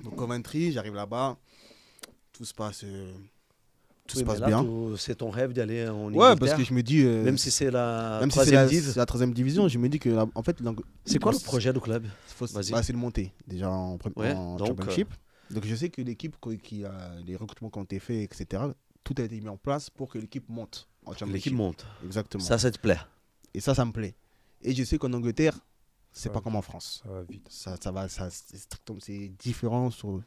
Donc Coventry, j'arrive là-bas, tout se passe, Là, bien. C'est ton rêve d'aller en Ouais, Angleterre, parce que je me dis, même si c'est la même si c'est troisième div. la troisième division, je me dis que en fait, C'est quoi le projet du club? Vas-y. c'est de monter déjà en Donc, championship. Donc je sais que l'équipe qui a les recrutements qui ont été faits, etc. Tout a été mis en place pour que l'équipe monte en championship. L'équipe monte. Exactement. Ça te plaît? Et ça me plaît. Et je sais qu'en Angleterre, c'est pas comme en France. Ça va vite. C'est différent sur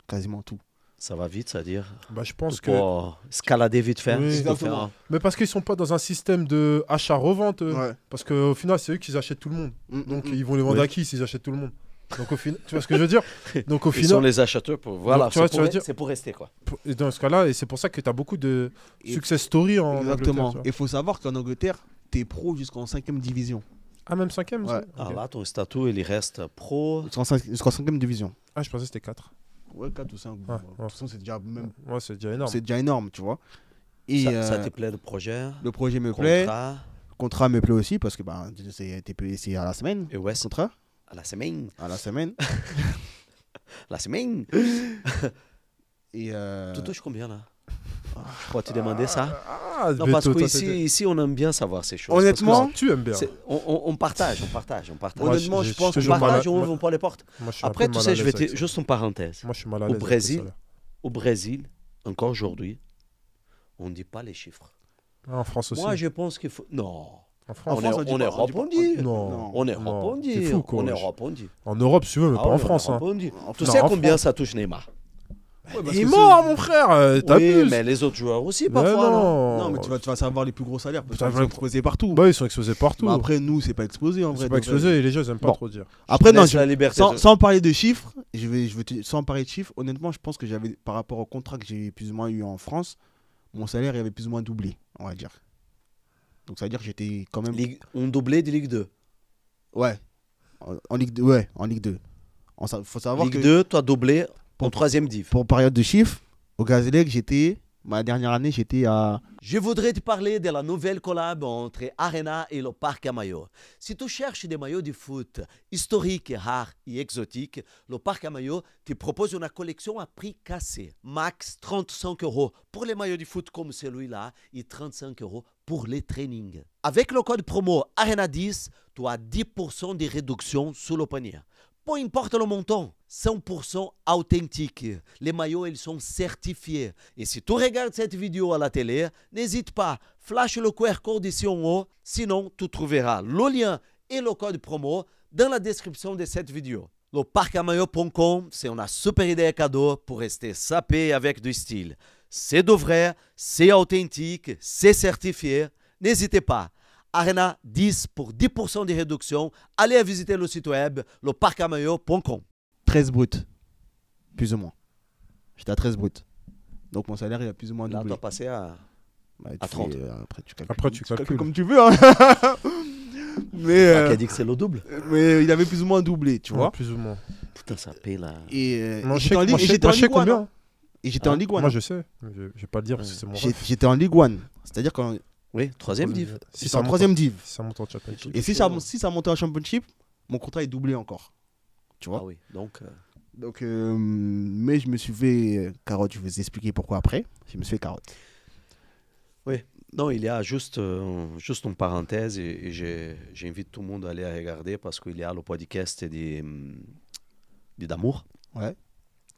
quasiment tout. Ça va vite, c'est-à-dire Bah, je pense que. pour escalader vite fait. Oui, c'est de exactement. faire Mais parce qu'ils sont pas dans un système de achat-revente. Ouais. Parce qu'au final, c'est eux qui achètent tout le monde. Donc ils vont les vendre Oui. à qui s'ils achètent tout le monde? Donc au final, tu vois ce que je veux dire? Donc au Ils sont final, les acheteurs pour. Voilà, Donc, tu vois, c'est tu vas dire- pour rester quoi. et dans ce cas-là, et c'est pour ça que tu as beaucoup de Et- success story en Exactement. Angleterre, tu Il faut savoir qu'en Angleterre, t'es pro jusqu'en 5e division. vois. Ah, même 5e Ouais. Alors là, ton statut, il reste pro. Jusqu'en 5e division. Ah, je pensais que c'était 4. Ouais, 4 ou 5. Ouais, De toute façon, c'est déjà, Ouais, c'est déjà énorme. c'est déjà énorme, tu vois. Et Ça te plaît le projet? le projet me plaît. Contrat Le contrat me plaît aussi parce que t'es payé c'est à la semaine. et ouais, Le contrat à la semaine. à la semaine. La semaine. Et Tu touches combien là? Je crois que tu demandais ça. Ah, Non, mais parce toi, qu'ici, on aime bien savoir ces choses. Honnêtement, tu aimes bien. parce que on partage. Moi, honnêtement, je pense suis que On toujours mal à- partage, on moi- ouvre pas les portes. moi, je suis un Après, peu tu mal sais, à je l'aise vais avec ça. juste une parenthèse. Moi, je suis mal à Au l'aise. avec le Brésil, salaire. Au Brésil, encore aujourd'hui, on ne dit pas les chiffres. Ah, en France aussi. Moi, je pense qu'il faut. Non. En France. On France, est dit pas- Europe, on dit. Non. On est Non, Europe, on t'es dit. fou, quoi, On est wesh. Europe, on dit. En Europe, si tu veux, mais Ah pas en oui, France. Europe, Hein. on dit. Tu Non, sais en combien France. ça touche Neymar? Il est mort, mon frère. Oui, T'abuses. mais les autres joueurs aussi, Mais parfois. non Non, mais tu vas savoir les plus gros salaires parce Putain, qu'ils sont exposés partout. Bah, ils sont exposés partout. Mais après, nous, c'est pas exposé en vrai. C'est pas de vrai. exposé et les gens, ils aiment pas Bon. trop dire. Après, non, Laisse la liberté. sans parler de chiffres, sans parler de chiffres, honnêtement, je pense que j'avais, par rapport au contrat que j'ai plus ou moins eu en France, mon salaire il avait plus ou moins doublé, on va dire. Donc ça veut dire que j'étais quand même. On doublé de Ligue 2. Ouais. En Ligue 2. Ouais, en Ligue 2. Faut savoir Ligue que 2, toi doublé en Pour- troisième div. pour période de chiffres, au Gazélec, ma dernière année, j'étais à. Je voudrais te parler de la nouvelle collab entre Arena et le Parc à maillots. Si tu cherches des maillots de foot historiques, rares et exotiques, le Parc à maillots te propose une collection à prix cassé. Max 35 € pour les maillots de foot comme celui-là et 35 € pour les trainings. Avec le code promo ARENA10, tu as 10% de réduction sur le panier. Peu importe le montant, 100% authentique. Les maillots, ils sont certifiés. Et si tu regardes cette vidéo à la télé, n'hésite pas, flash le QR code ici en haut. Sinon, tu trouveras le lien et le code promo dans la description de cette vidéo. Le parcamaillot.com, c'est une super idée cadeau pour rester sapé avec du style. C'est de vrai, c'est authentique, c'est certifié. N'hésitez pas. Arena 10 pour 10% de réduction. Allez visiter le site web, leparcamaillot.com. 13 bruts. Plus ou moins. J'étais à 13 bruts. Donc mon salaire il a plus ou moins Là, tu doublé. as passé à... Bah, tu à 30. fais, après, tu calcules. Après, tu calcules. comme tu veux. Hein. mais, Qui a dit que c'est le double. mais il avait plus ou moins doublé, tu Ouais, vois. plus ou moins. Putain, ça paye là. Et Moi, et je j'étais en sais Ligue- et j'étais en moi, je sais Ligue 1. combien. Hein. Et j'étais en Ligue 1. Moi, je sais. Je vais pas le dire parce que c'est mon rêve. J'étais en Ligue 1. C'est-à-dire quand Oui, troisième div. Si c'est ça en monte troisième div. Si ça monte en championship. Et si ça montait en championship, mon contrat est doublé encore. Tu vois. Ah oui, donc... Donc, mais je me suis fait carotte. Je vais vous expliquer pourquoi après. Je me suis fait carotte. Non, il y a juste une parenthèse et j'invite tout le monde à aller regarder parce qu'il y a le podcast d'Amour. Ouais.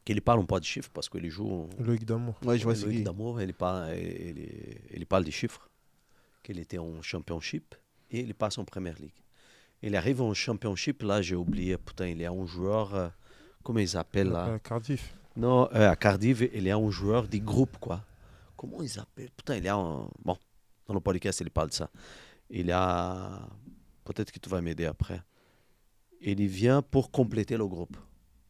Qu'il parle un peu de chiffres parce qu'il joue... Loïc d'amour. Ouais, je vois Loïc c'est d'Amour, il parle des chiffres. Qu'il était en championship et il passe en Premier League. Il arrive en championship, là j'ai oublié, putain, il y a un joueur... comment ils appellent là? Cardiff. Non, à Cardiff, il y a un joueur des groupes, quoi. Comment ils appellent? Putain, il y a un... Bon, dans le podcast, il parle de ça. Il y a... Peut-être que tu vas m'aider après. Il vient pour compléter le groupe.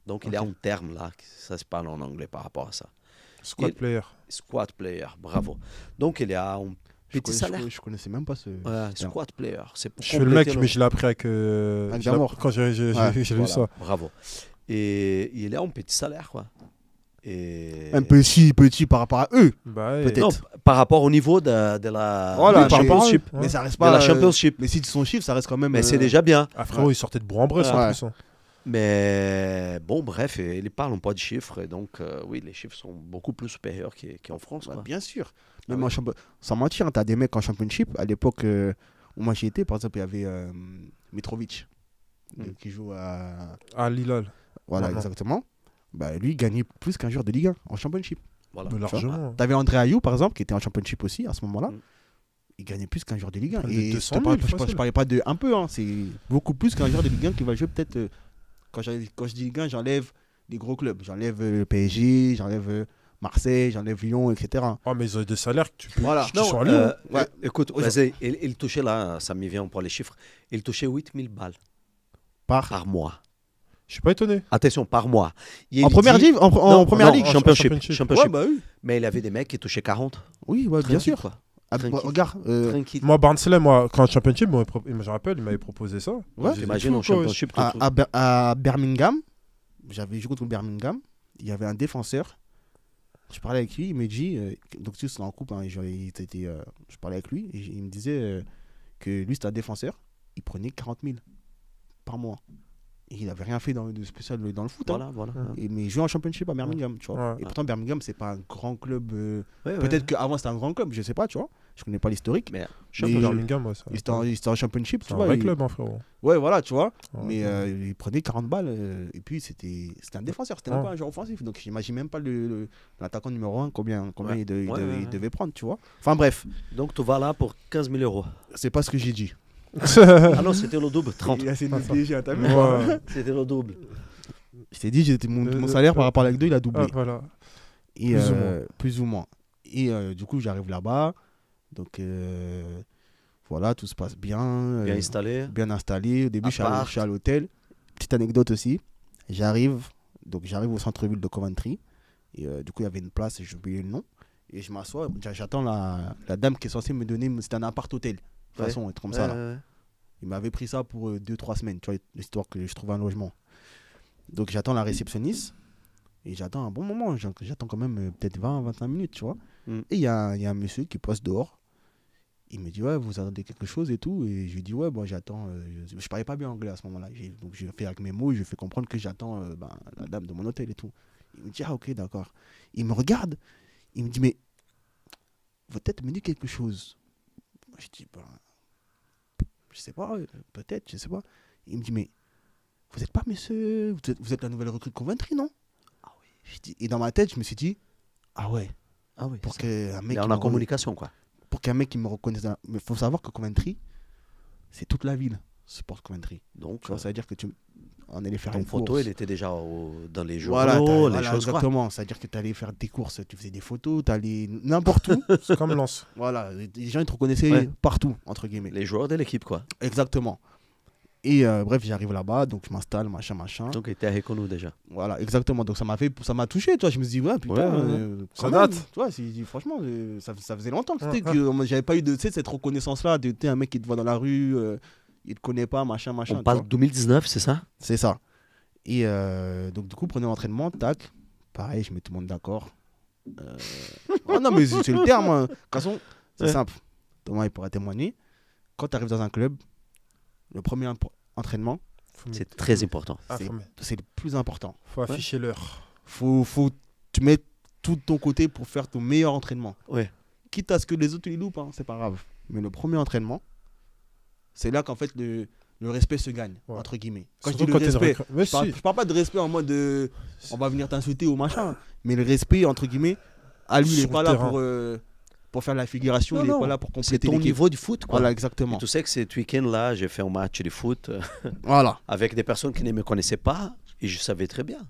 Donc, il y a un terme là, ça se parle en anglais par rapport à ça. Squad player. Squad player, bravo. Donc, il y a un petit salaire. Je connaissais même pas ce. Ouais, squad player. C'est pour Je suis le compléter mec, mais je l'ai appris avec. Avec je l'ai- Damour. Quand j'ai vu Voilà, ça. bravo. Et il a un petit salaire, quoi. Et... Un petit par rapport à eux. Bah, Peut-être. Non, par rapport au niveau de la Voilà, du par rapport à eux. championship. Ouais. Mais ça reste De pas. la championship. Mais si son chiffre, ça reste quand même. Mais c'est déjà bien. Ah, frérot, il sortait de Bourg-en-Bresse en Ouais. plus. Hein. Mais bon, bref, ils ne parlent pas de chiffres. Et donc, oui, les chiffres sont beaucoup plus supérieurs qu'en France. Ouais, Quoi. bien sûr. Ah Même oui. sans mentir, tu as des mecs en championship. À l'époque où moi j'y étais, par exemple, il y avait Mitrovic qui joue à. Ah, Lilal. Voilà, Mhm. exactement. Bah, lui, il gagnait plus qu'un joueur de Ligue 1 en championship. Voilà. Mais largement. Tu avais André Ayou, par exemple, qui était en championship aussi à ce moment-là. Mm. Il gagnait plus qu'un joueur de Ligue 1. Près de Et 200 je 000 ne facile. parlais pas de un peu, hein, c'est beaucoup plus qu'un joueur de Ligue 1 qui va jouer peut-être. Quand je dis Ligue 1, j'enlève les gros clubs. J'enlève le PSG, j'enlève Marseille, j'enlève Lyon, etc. Oh, mais ils ont des salaires que tu peux. Voilà. Qui sont à Lyon. Ouais. Écoute, Aujourd'hui- vas-y, il touchait là, ça me vient pour les chiffres, il touchait 8000 balles par mois. Je suis pas étonné. Attention, par mois. Et En il première dit- ligue, en Non, première non, ligue. en championship. championship. championship. Ouais, bah oui. Mais il avait des mecs qui touchaient 40. Oui, ouais, bien Tranquille, sûr. quoi. Ah, Tranquille. regarde, Tranquille. Moi, Barnsley, quand championship, je rappelle, il m'avait proposé ça. Ouais. J'ai dit, T'imagines en fou, quoi, championship, à Birmingham, j'avais joué contre Birmingham, il y avait un défenseur. Je parlais avec lui, il me dit, donc tu sais, c'est en couple, hein, je parlais avec lui, et il me disait que lui c'était un défenseur, il prenait 40 000 par mois. Et il n'avait rien fait de spécial dans le foot. Hein. Voilà. Mais il jouait en championship à Birmingham, tu vois. Ouais. Et pourtant, Birmingham, c'est pas un grand club. Ouais, Peut-être ouais. qu'avant c'était un grand club, je sais pas, tu vois. Je connais pas l'historique. Mais Mais Champion Birmingham, ouais, il était en championship, c'est tu un vois. vrai il- club, hein, frérot. Ouais, voilà, tu vois. Ouais, Mais ouais. il prenait 40 balles. Et puis, c'était un défenseur, c'était même Ouais. pas un joueur offensif. Donc, j'imagine même pas l'attaquant numéro 1 combien Ouais. il Ouais. devait prendre, tu vois. Enfin, bref, Donc tu vas là pour 15 000 euros. c'est pas ce que j'ai dit. Ah non, c'était le double, 30. Il a essayé de me Ah, piéger, t'as vu. Ouais. C'était le double. Je t'ai dit, mon Le- salaire par rapport à la Ligue 2, il a doublé. Ah, voilà. Et, plus ou moins. plus ou moins. Et du coup, j'arrive là-bas. Donc, voilà, tout se passe bien. Bien installé. Bien installé. Au début, je Appart. suis à l'hôtel. Petite anecdote aussi. J'arrive au centre-ville de Coventry. Et du coup, il y avait une place, j'ai oublié le nom. Et je m'assois. J'attends la dame qui est censée me donner. C'était un appart-hôtel. De toute façon, un truc comme ça. Là. Ouais. Il m'avait pris ça pour 2-3 semaines, tu vois, histoire que je trouve un logement. Donc, j'attends la réceptionniste. Et j'attends un bon moment. J'attends quand même peut-être 20-25 minutes, tu vois. Mm. Et il y a un monsieur qui passe dehors. Il me dit, ouais, vous attendez quelque chose et tout. Et je lui dis, ouais, bon, j'attends. Je parlais pas bien anglais à ce moment-là. Donc, je fais avec mes mots, je fais comprendre que j'attends la dame de mon hôtel et tout. Il me dit, ah, ok, d'accord. Il me regarde. Il me dit, mais votre tête me dit quelque chose. Je dis, ben, je sais pas, peut-être, je sais pas. Il me dit, mais vous n'êtes pas monsieur, vous êtes la nouvelle recrue de Coventry, non? Ah oui. Et dans ma tête, je me suis dit, ah ouais, Ah oui. pour ça. qu'un Il mec, est en communication, quoi. pour qu'un mec qui me reconnaisse. Mais il faut savoir que Coventry, c'est toute la ville, supporte Coventry. Donc, Tu vois, ça veut dire que on allait faire ton une photo, course. elle était déjà dans les journaux, Voilà, les voilà, choses, quoi. exactement. C'est-à-dire que tu allais faire des courses, tu faisais des photos, tu allais n'importe où. C'est comme Lens. Voilà, les gens ils te reconnaissaient Ouais. partout, entre guillemets. Les joueurs de l'équipe, quoi. Exactement. Et bref, j'arrive là-bas, donc je m'installe, machin. Donc, il était reconnu déjà. Voilà, exactement. Donc ça m'a touché, tu vois. Je me suis dit, ouais, putain, Ouais. quand Ça même, date. Tu vois, franchement, ça faisait longtemps que, Ouais, que j'avais pas eu cette reconnaissance-là. Tu sais, un mec qui te voit dans la rue, il te connaît pas, machin. On tu parle vois. de 2019, c'est ça? C'est ça. Et donc, du coup, prenez l'entraînement, tac. Pareil, je mets tout le monde d'accord. Oh non, mais c'est le terme. Hein. De toute façon, c'est Ouais. simple. Thomas, il pourra témoigner. Quand tu arrives dans un club, le premier entraînement, C'est très important. Ah, c'est- faut, c'est le plus important. faut afficher l'heure. Faut tu mets tout de ton côté pour faire ton meilleur entraînement. Ouais. Quitte à ce que les autres les loupent, hein, c'est pas grave. Mais le premier entraînement, c'est là qu'en fait le respect se gagne, Ouais. entre guillemets. Quand Surtout je dis le t'es une respect, Mais je parle pas de respect en mode on va venir t'insulter ou machin, mais le respect, entre guillemets, à lui, il Sur est le pas là terrain. pour faire la figuration, Non, il est non. pas là pour C'est compléter ton l'équipe. niveau du foot, quoi. Voilà, Et exactement. tu sais que cet week-end-là, j'ai fait un match de foot Voilà, avec des personnes qui ne me connaissaient pas et je savais très bien.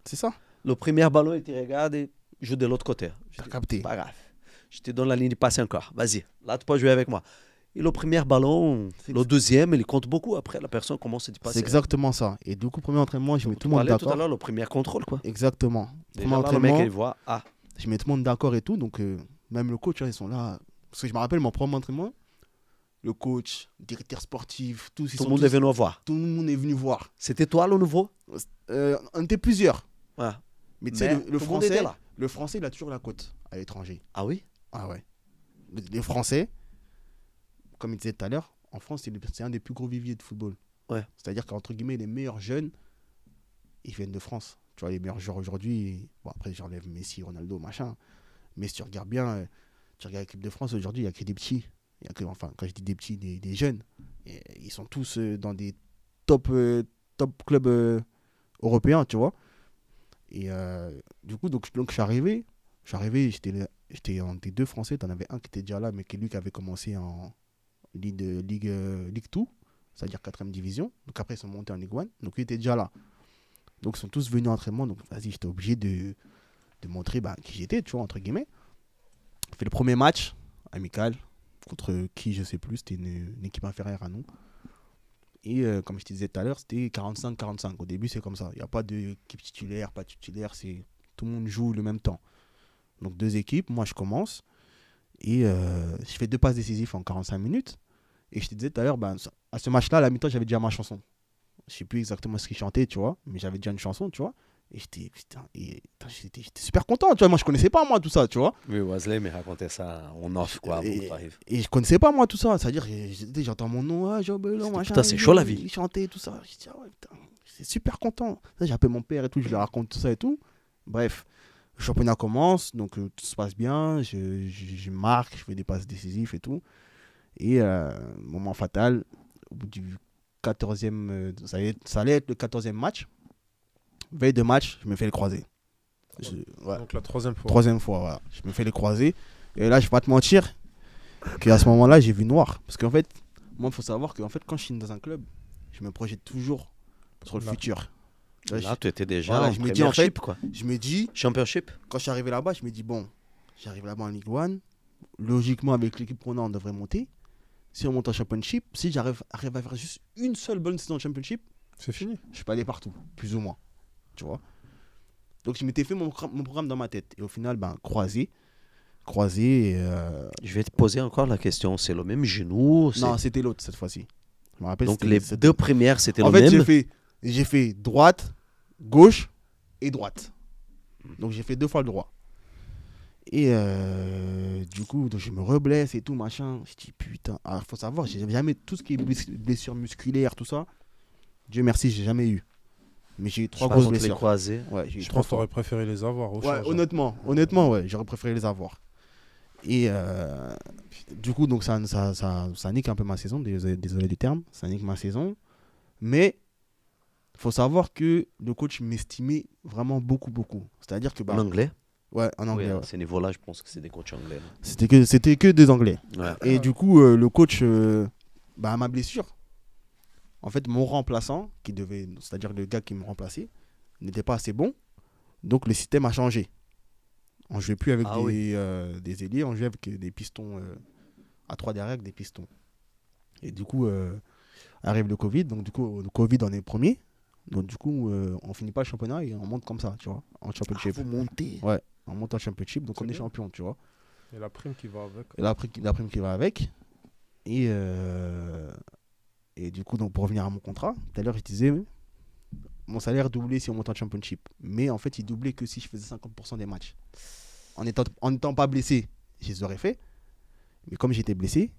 c'est ça. Le premier ballon, il te regarde et joue de l'autre côté. Je T'as dis, capté. pas grave. Je te donne la ligne de passe encore. Vas-y. Là, tu peux jouer avec moi. Et le premier ballon, le deuxième, il compte beaucoup. Après, la personne commence à te passer. C'est exactement ça. Et du coup, premier entraînement, je mets tout le monde parlais tout à d'accord. l'heure, le premier contrôle, quoi. Exactement. Déjà, Premier là, le mec, entraînement, il voit, ah, je mets tout le monde d'accord et tout. Donc, même le coach, hein, ils sont là. Parce que je me rappelle mon premier entraînement, le coach, le directeur sportif, tous, ils tout le sont monde tous- est venu voir. tout le monde est venu voir. C'était toi, le nouveau? On était plusieurs. Ouais. Mais tu sais, Mais le tout le monde français, était là. le français, il a toujours la cote à l'étranger. Ah oui? Ah ouais. Les Français, comme il disait tout à l'heure, en France, c'est un des plus gros viviers de football. Ouais. C'est-à-dire qu'entre guillemets, les meilleurs jeunes ils viennent de France. Tu vois, les meilleurs joueurs aujourd'hui, bon, après j'enlève Messi, Ronaldo, machin. Mais si tu regardes bien, tu regardes l'équipe de France aujourd'hui, il n'y a que des petits. Il y a que, enfin, quand je dis des petits, des jeunes. Et ils sont tous dans des top clubs européens, tu vois. Et du coup, donc je suis arrivé, j'étais un des deux Français. Tu en avais un qui était déjà là, mais qui lui qui avait commencé en Ligue 2, c'est-à-dire 4e division. Donc après, ils sont montés en Ligue 1. Donc il était déjà là. Donc ils sont tous venus à l'entraînement. Donc vas-y, j'étais obligé de montrer qui j'étais, tu vois, entre guillemets. J'ai fait le premier match amical contre qui, je sais plus. C'était une équipe inférieure à nous. Et comme je te disais tout à l'heure, c'était 45-45. Au début, c'est comme ça. Il n'y a pas d'équipe titulaire, pas titulaire. Tout le monde joue le même temps. Donc 2 équipes. Moi, je commence. Et je fais 2 passes décisives en 45 minutes. Et je te disais tout à l'heure, à ce match-là, à la mi-temps, j'avais déjà ma chanson. Je ne sais plus exactement ce qu'il chantait, tu vois. Mais j'avais déjà une chanson, tu vois. Et j'étais super content, tu vois. Moi, je ne connaissais pas, moi, tout ça, tu vois. Oui, Wesley me racontait ça en off, quoi, avant que tu arrives. Et je ne connaissais pas, moi, tout ça. C'est-à-dire, j'entends mon nom, Jobelon, machin. Putain, c'est chaud, la vie. Il chantait, tout ça. Je dis, ouais, putain, j'étais super content. J'appelle mon père et tout, je lui raconte tout ça et tout. Bref, le championnat commence, donc tout se passe bien. Je marque, je fais des passes décisives et tout. Et moment fatal, au bout du 14e, ça allait être le 14e match. Veille de match, je me fais le croisé. Donc la 3e fois. 3e fois, voilà. Je me fais le croisé. Et là, je vais pas te mentir, qu'à ce moment-là, j'ai vu noir. Parce qu'en fait, moi, il faut savoir que quand je suis dans un club, je me projette toujours sur le futur. Là, tu étais déjà voilà, en je me dis, en Premiership, fait, quoi. Je me dis, Championship. quand je suis arrivé là-bas, je me dis, bon, j'arrive là-bas en Ligue 1. Logiquement, avec l'équipe qu'on a, on devrait monter. Si on monte en Championship, si j'arrive à faire juste une seule bonne saison en Championship, c'est fini. Je peux aller partout, plus ou moins. Tu vois. Donc, je m'étais fait mon programme dans ma tête. Et au final, croisé. Je vais te poser encore la question. C'est le même genou? Non, c'était l'autre cette fois-ci. Je me rappelle. Donc, les 2 premières, c'était le En même? fait, j'ai fait droite, gauche et droite. Donc, j'ai fait 2 fois le droit. Et du coup, donc je me reblesse et tout, machin. Je dis, putain. Alors, il faut savoir, j'ai jamais tout ce qui est blessure musculaire, tout ça. Dieu merci, j'ai jamais eu. Mais j'ai eu 3 grosses blessures. Croisés. Ouais, j'ai eu Je pense que tu aurais préféré les avoir. honnêtement, ouais, j'aurais préféré les avoir. Et du coup, donc ça nique un peu ma saison, désolé du terme, ça nique ma saison. Mais il faut savoir que le coach m'estimait vraiment beaucoup. C'est-à-dire que en anglais? Ouais, en anglais. Oui, ouais. À ce niveau-là, je pense que c'est des coachs anglais. C'était que des anglais. Ouais. Et du coup, le coach, à ma blessure, en fait, mon remplaçant, c'est-à-dire le gars qui me remplaçait, n'était pas assez bon. Donc, le système a changé. On ne jouait plus avec des ailiers, on jouait avec des pistons à 3 derrière, avec des pistons. Et du coup, arrive le Covid. Donc, du coup, le Covid, on est premier. Donc, du coup, on finit pas le championnat et on monte comme ça, tu vois, en championship. Vous montez? Ouais, on monte en championship, donc on est champion, tu vois. Et la prime qui va avec. Et la prime qui va avec. Et du coup, donc, pour revenir à mon contrat, tout à l'heure, je disais, mon salaire doublait si on monte en championship. Mais en fait, il doublait que si je faisais 50% des matchs. En n'étant pas blessé, je les aurais fait. Mais comme j'étais blessé,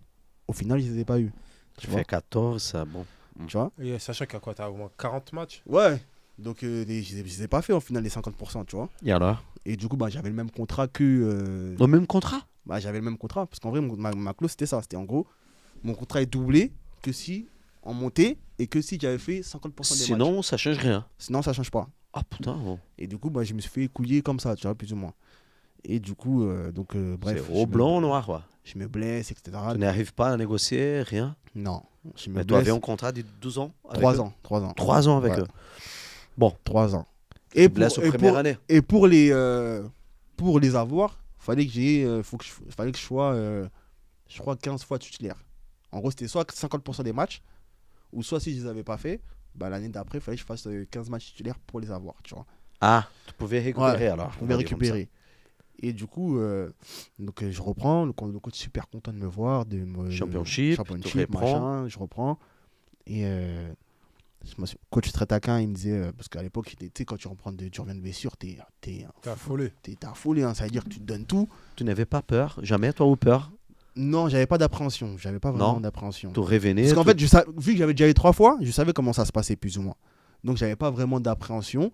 au final, je ne les ai pas eu. Tu fais 14, ça, bon. Tu vois? Et sachant qu'à quoi, tu as au moins 40 matchs? Ouais. Donc, je ne les ai pas fait au final, les 50%, tu vois. Et alors? Et du coup, j'avais le même contrat que... Le même contrat? J'avais le même contrat. Parce qu'en vrai, ma clause, c'était ça. C'était en gros, mon contrat est doublé que si on montait et que si j'avais fait 50% des matchs. Sinon, ça change rien. Sinon, ça change pas. Ah putain, bon. Et du coup, je me suis fait couiller comme ça, tu vois, plus ou moins. Et du coup, bref. C'est au blanc ou noir, quoi. Je me blesse, etc. Tu n'arrives pas à négocier, rien? Non. Je me Mais blesse. tu avais un contrat de 12 ans? 3 ans. 3 ans. 3 ans avec eux. Bon. 3 ans. Et pour, aux premières années. Et pour les avoir, fallait que je sois, je crois, 15 fois titulaire. En gros, c'était soit 50% des matchs, ou soit si je les avais pas fait, l'année d'après, il fallait que je fasse 15 matchs titulaires pour les avoir, tu vois. Ah, tu pouvais récupérer alors. Je pouvais récupérer. Et du coup, je reprends. Le coach est super content de me voir. Championship, machin. Je reprends. Et coach très taquin, il me disait, parce qu'à l'époque, tu sais, quand tu reviens de blessure, t'es affolé. T'es affolé, hein, ça veut dire que tu te donnes tout. Tu n'avais pas peur? Jamais, toi, ou peur? Non, j'avais pas d'appréhension. J'avais pas vraiment d'appréhension. Tu revenais. Parce qu'en fait, vu que j'avais déjà eu 3 fois, je savais comment ça se passait plus ou moins. Donc, j'avais pas vraiment d'appréhension.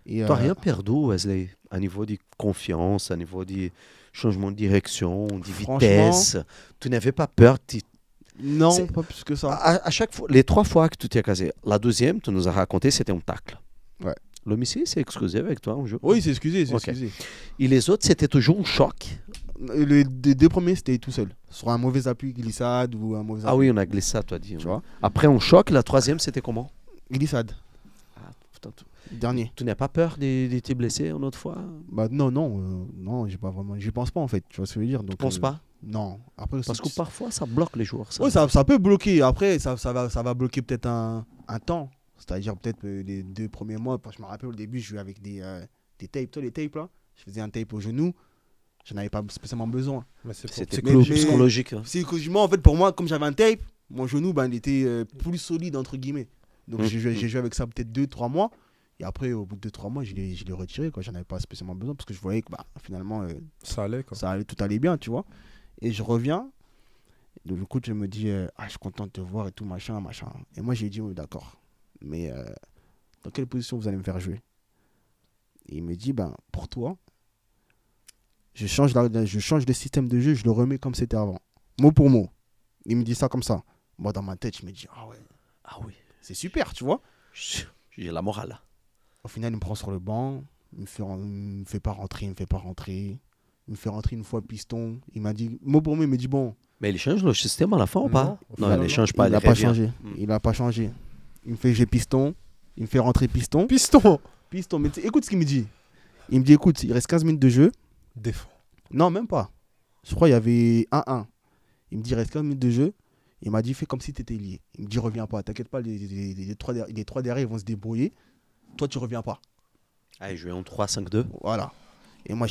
Et, Tu n'as rien perdu, Wesley, à niveau de confiance, à niveau de changement de direction, de Franchement, vitesse. Tu n'avais pas peur. non, C'est- pas plus que ça. À chaque fois, les 3 fois que tu t'es casé, la deuxième, tu nous as raconté, c'était un tacle. Ouais. L'homicide s'est excusé avec toi un jour. Oui, c'est excusé, c'est Ok. excusé. Et les autres, c'était toujours un choc. Les deux premiers, c'était tout seul. Sur un mauvais appui, glissade ou un mauvais appui. Ah oui, on a glissé ça, toi, dit. Tu vois. Après un choc, la troisième, c'était comment? Glissade, Ah, putain, dernier. tu n'as pas peur de te blesser une autre fois? Bah non, j'ai pas vraiment. J'y pense pas en fait. Tu vois ce que je veux dire. Donc, Tu penses pas? Non. Après, Parce que parfois, ça bloque les joueurs. Ça. oui, ça peut bloquer. Après, ça va bloquer peut-être un temps. C'est-à-dire peut-être les 2 premiers mois. Parce que je me rappelle au début, je jouais avec des tapes. Toi, les tapes là, je faisais un tape au genou. Je n'avais pas spécialement besoin. Mais c'est pour- C'était Mais- psychologique. Hein. Psychologiquement, en fait, pour moi, comme j'avais un tape, mon genou, ben, il était plus solide, entre guillemets. Donc, Mhm. j'ai joué avec ça peut-être 2-3 mois. Et après, au bout de 2-3 mois, je l'ai retiré. J'en avais pas spécialement besoin parce que je voyais que bah, finalement, Ça allait, quoi. tout allait bien, tu vois. Et je reviens. Donc, le coach me dit je suis content de te voir et tout, machin. Et moi, j'ai dit oui, d'accord. Mais dans quelle position vous allez me faire jouer? Et il me dit ben, pour toi, je change le système de jeu, je le remets comme c'était avant. Mot pour mot. Il me dit ça comme ça. Moi, dans ma tête, je me dis ah ouais, Ah oui. c'est super, tu vois. J'ai la morale. Au final, il me prend sur le banc. Il me fait pas rentrer, Il me fait rentrer une fois piston. Il m'a dit, mot pour mot, il me dit bon. Mais il change le système à la fin ou pas? au Non, final, il ne non. change pas. Il n'a il pas revient. changé. Mm. Il n'a pas changé. Il me fait j'ai piston. Il me fait rentrer piston. Piston. Piston. Mais écoute ce qu'il me dit. Il me dit écoute, il reste 15 minutes de jeu. Défend. Non, même pas. Je crois qu'il y avait 1-1. Il me dit il reste 15 minutes de jeu. Il m'a dit fais comme si tu étais lié. Il me dit reviens pas. T'inquiète pas, les 3 derrière, ils vont se débrouiller. Toi, tu reviens pas. Ah, il jouait en 3-5-2. Voilà. Et moi,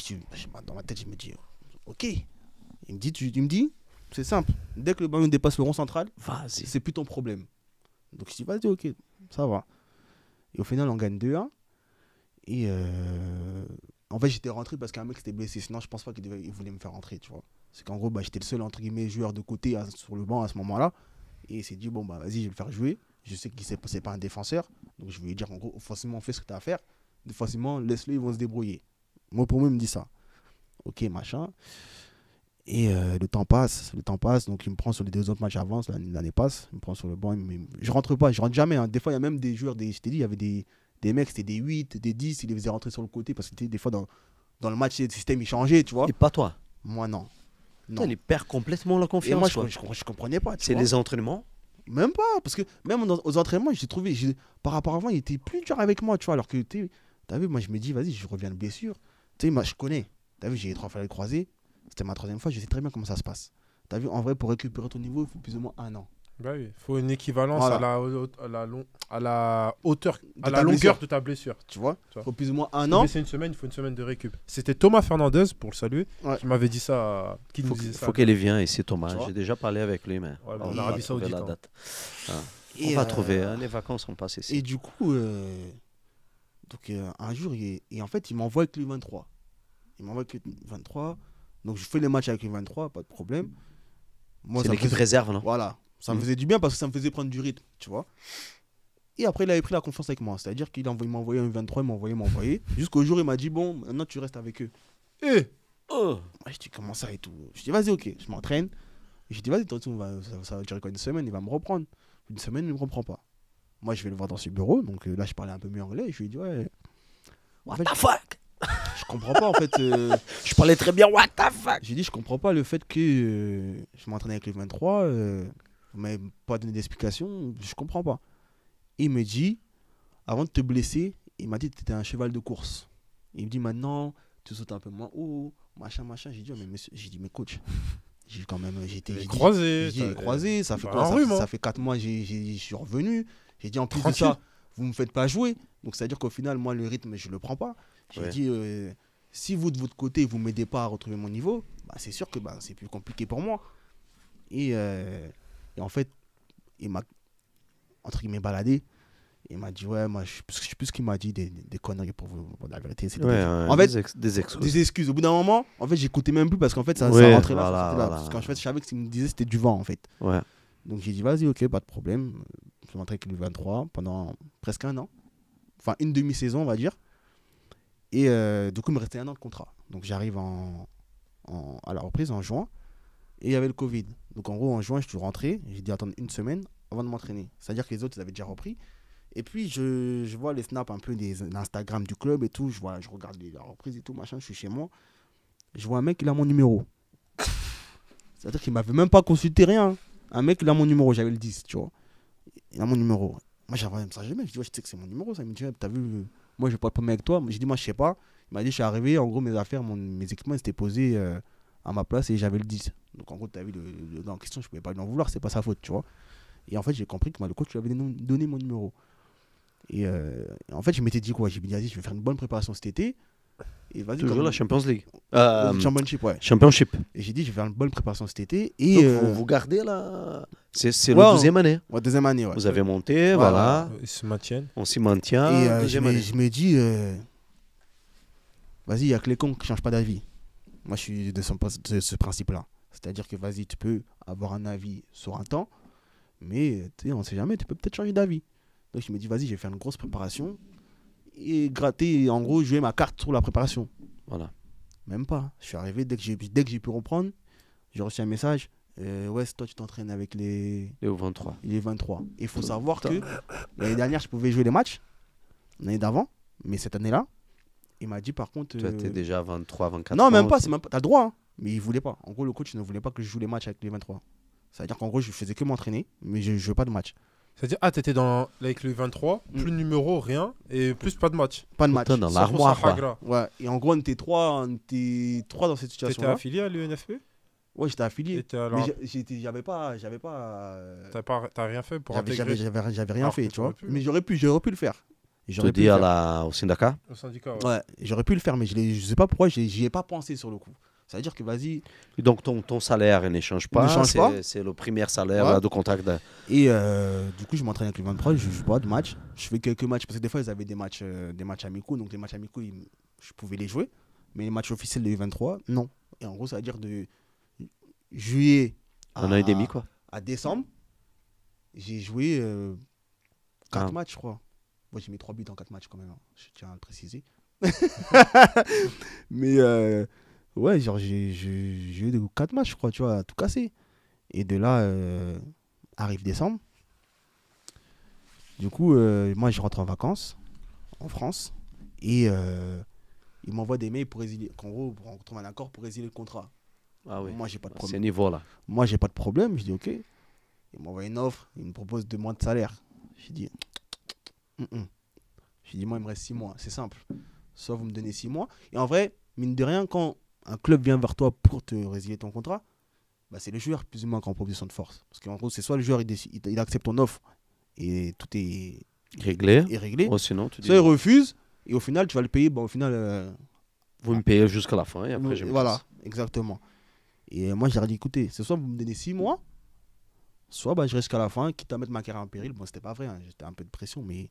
dans ma tête, je me dis ok. Il me dit c'est simple. Dès que le ballon dépasse le rond central, Vas-y. c'est plus ton problème. Donc je dis vas-y, ok, ça va. Et au final, on gagne 2-1. Et en fait, j'étais rentré parce qu'un mec s'était blessé. Sinon, je pense pas il voulait me faire rentrer, tu vois. C'est qu'en gros, bah, j'étais le seul, entre guillemets, joueur de côté sur le banc à ce moment-là. Et il s'est dit, bon, bah vas-y, je vais le faire jouer. Je sais qu'il c'est pas un défenseur. Donc je vais lui dire, en gros, forcément, fais ce que tu as à faire. Forcément, laisse-le, ils vont se débrouiller. Moi, pour moi, il me dit ça. Ok, machin. Et le temps passe, donc il me prend sur les 2 autres matchs avant, l'année passe, il me prend sur le banc, je rentre pas, je rentre jamais. Hein. Des fois, il y a même des joueurs, je t'ai dit, il y avait des mecs, c'était des 8, des 10, ils les faisaient rentrer sur le côté parce que des fois, dans le match, le système, il changeait, tu vois. Et pas toi. Moi, non. Toi, il perd complètement la Et confiance. moi, quoi. je comprenais pas. Tu C'est vois. les entraînements. Même pas, parce que même aux entraînements, j'ai trouvé, par rapport à avant, il était plus dur avec moi, tu vois. Alors que, t'as vu, moi, je me dis, vas-y, je reviens de blessure. Tu sais, moi, je connais. T'as vu, j'ai 3 fois le croisé. C'était ma 3e fois, je sais très bien comment ça se passe. T'as vu, en vrai, pour récupérer ton niveau, il faut plus ou moins 1 an. Bah oui, il faut une équivalence Voilà. à la hauteur, De à la ta longueur blessure. de ta blessure. Tu vois, Tu vois. il faut plus ou moins Tu 1 an. c'est une semaine, il faut une semaine de récup. C'était Thomas Fernandez, pour le saluer, Ouais. qui m'avait dit ça. Qui nous disait ça. Faut qu'elle vienne ici, Thomas. Tu vois. J'ai déjà parlé avec lui, mais Ouais, on en va Arabie trouver Saoudite, la hein. date. Et, On va trouver. Hein, les vacances sont passées ici. Et du coup, donc, un jour, et en fait, il m'envoie avec le 23. Il m'envoie avec le 23. Donc, je fais les matchs avec le 23, pas de problème. Moi, C'est ça me l'équipe faisait- réserve, non? Voilà. Ça me Mhm. faisait du bien parce que ça me faisait prendre du rythme, tu vois. Et après, il avait pris la confiance avec moi. C'est-à-dire qu'il m'a envoyé un 23, il m'a envoyé. Jusqu'au jour, il m'a dit, bon, maintenant, tu restes avec eux. Eh, Oh. Je dis, comment ça et tout. Je dis, vas-y, ok, je m'entraîne. Et je dis, vas-y, de toute façon, ça va durer quoi, une semaine, il va me reprendre. Une semaine, il ne me reprend pas. Moi, je vais le voir dans ce bureau. Donc là, je parlais un peu mieux anglais. Et je lui ai dit, ouais, What fait, the fuck? je comprends pas, en fait. Je parlais très bien. What the fuck? J'ai dit, je comprends pas le fait que je m'entraîne avec les 23. Vous m'avez pas donné d'explication. Je comprends pas. Il me dit, avant de te blesser, il m'a dit que tu étais un cheval de course. Il me dit, maintenant, tu sautes un peu moins haut, machin. J'ai dit, mais coach, j'ai quand même, j'ai croisé. j'ai croisé, ça fait Bah, quoi, un ça, rhume, hein. ça fait 4 mois, je suis revenu. J'ai dit, en plus Tranquille. de ça, vous me faites pas jouer. Donc, c'est-à-dire qu'au final, moi, le rythme, je le prends pas. J'ai Ouais. dit, si vous, de votre côté, vous m'aidez pas à retrouver mon niveau, bah, c'est sûr que bah, c'est plus compliqué pour moi. Et en fait, il m'a, entre guillemets, baladé. Il m'a dit, ouais, moi, je sais plus ce qu'il m'a dit, des conneries pour vous. Pour la vérité, c'était Ouais, en fait, des excuses. des excuses. Au bout d'un moment, en fait, j'écoutais même plus parce qu'en fait, ça Ouais, rentrait là, voilà, ça sortait là. voilà. Parce qu'en fait, je savais que ce qu'il me disait, c'était du vent, en fait. Ouais. Donc, j'ai dit, vas-y, ok, pas de problème. Je suis rentré avec le 23 pendant presque 1 an. enfin une demi-saison, on va dire. Et du coup, il me restait 1 an de contrat. Donc j'arrive à la reprise en juin. Et il y avait le Covid. Donc en gros, en juin, je suis rentré. J'ai dû attendre une semaine avant de m'entraîner. C'est-à-dire que les autres, ils avaient déjà repris. Et puis, je vois les snaps un peu d'Instagram du club et tout. Je regarde la reprise et tout, machin. Je suis chez moi. Je vois un mec, il a mon numéro. C'est-à-dire qu'il ne m'avait même pas consulté rien. Un mec, il a mon numéro. J'avais le 10, tu vois. Il a mon numéro. Moi, j'ai envoyé un message. Je dis, ouais, je sais que c'est mon numéro. Ça. Il me dit, t'as vu, moi, je vais pas te problème avec toi. J'ai dit, moi, je sais pas. Il m'a dit, je suis arrivé. En gros, mes affaires, mes équipements, ils étaient posés à ma place et j'avais le 10. Donc, en gros, tu as vu le gars en question, je pouvais pas lui en vouloir. C'est pas sa faute, tu vois. Et en fait, j'ai compris que le coach lui avait donné mon numéro. Et en fait, je m'étais dit quoi? J'ai dit, je vais faire une bonne préparation cet été. Et vas-y, Toujours la Champions League. Championship, ouais. Championship. Et j'ai dit, je vais faire une bonne préparation cet été. Et Donc, vous gardez là. C'est ouais, la 12e année. Ouais, 2e année, ouais. Vous avez monté, voilà. Ils se maintiennent. On s'y maintient. Et Deuxième année. je me dis, vas-y, il n'y a que les cons qui ne changent pas d'avis. Moi, je suis de ce principe-là. C'est-à-dire que, vas-y, tu peux avoir un avis sur un temps, mais on ne sait jamais, tu peux peut-être changer d'avis. Donc, je me dis, vas-y, je vais faire une grosse préparation et gratter, en gros, jouer ma carte sur la préparation. Voilà. Même pas. Je suis arrivé, dès que j'ai pu reprendre, j'ai reçu un message. Ouais, toi, tu t'entraînes avec les U23. Les 23. Il faut savoir que l'année dernière, je pouvais jouer les matchs, l'année d'avant, mais cette année-là, il m'a dit par contre. Tu étais déjà à 23, 24 non, ans. même pas, t'as le droit, hein, mais il voulait pas. En gros, le coach ne voulait pas que je joue les matchs avec les 23. C'est-à-dire qu'en gros, je faisais que m'entraîner, mais je ne jouais pas de match. C'est-à-dire, t'étais avec le 23, plus de numéro, rien, et plus pas de match. Pas de match. Putain, dans l'armoire, quoi. Ouais, et en gros, on était trois dans cette T'étais situation-là. affilié à l'UNFP? Ouais, j'étais affilié. Alors... Mais j'avais pas. T'as rien fait pour intégrer? J'avais rien fait, tu vois. Mais j'aurais pu le faire. Tu dis au syndicat? Au syndicat, ouais. J'aurais pu le faire, mais je sais pas pourquoi, j'y ai pas pensé sur le coup. Ça veut dire que vas-y. Donc ton salaire ne change pas. C'est le premier salaire de contact. Et du coup, je m'entraîne avec les 23, je joue pas de match. Je fais quelques matchs, parce que des fois, ils avaient des matchs amicaux. Donc les matchs amicaux, je pouvais les jouer. Mais les matchs officiels de U23, non. Et en gros, ça veut dire de juillet un an et demi, quoi. À décembre, j'ai joué 4 matchs, je crois. Moi, j'ai mis 3 buts en 4 matchs quand même, hein. Je tiens à le préciser. Mais ouais, genre j'ai eu 4 matchs, je crois, tu vois, à tout casser. Et de là, arrive décembre. Du coup, moi, je rentre en vacances en France. Et il m'envoie des mails pour résilier. En gros, pour trouver un accord pour résilier le contrat. Ah oui. Moi, j'ai pas de problème. C'est niveau là. Moi, j'ai pas de problème. Je dis OK. Il m'envoie une offre. Il me propose 2 mois de salaire. Je dis Je dis, moi, il me reste 6 mois. C'est simple. Soit vous me donnez 6 mois. Et en vrai, mine de rien, quand un club vient vers toi pour te résilier ton contrat, bah, c'est le joueur plus ou moins qui est en position de force. Parce qu'en gros, c'est soit le joueur il accepte ton offre et tout est réglé. Oh, sinon, soit il refuse et au final, tu vas le payer. Bon, au final, vous me payez jusqu'à la fin et après, je me voilà, passe. exactement. Et moi, j'ai dit, écoutez, c'est soit vous me donnez 6 mois, soit bah, je reste jusqu'à la fin, quitte à mettre ma carrière en péril. Bon, c'était pas vrai, hein, j'étais un peu de pression, mais.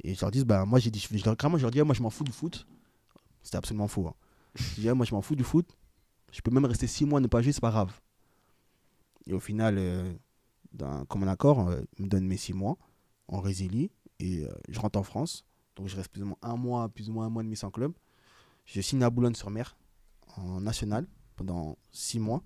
Et je leur dis, bah, moi, carrément, je leur dis, moi, je m'en fous du foot. C'était absolument faux. Hein. Je dis, moi, je m'en fous du foot. Je peux même rester 6 mois, ne pas jouer, c'est pas grave. Et au final, comme un accord, ils me donnent mes 6 mois, on résilie, et je rentre en France. Donc, je reste plus ou moins un mois et demi sans club. Je signe à Boulogne-sur-Mer, en national, pendant 6 mois.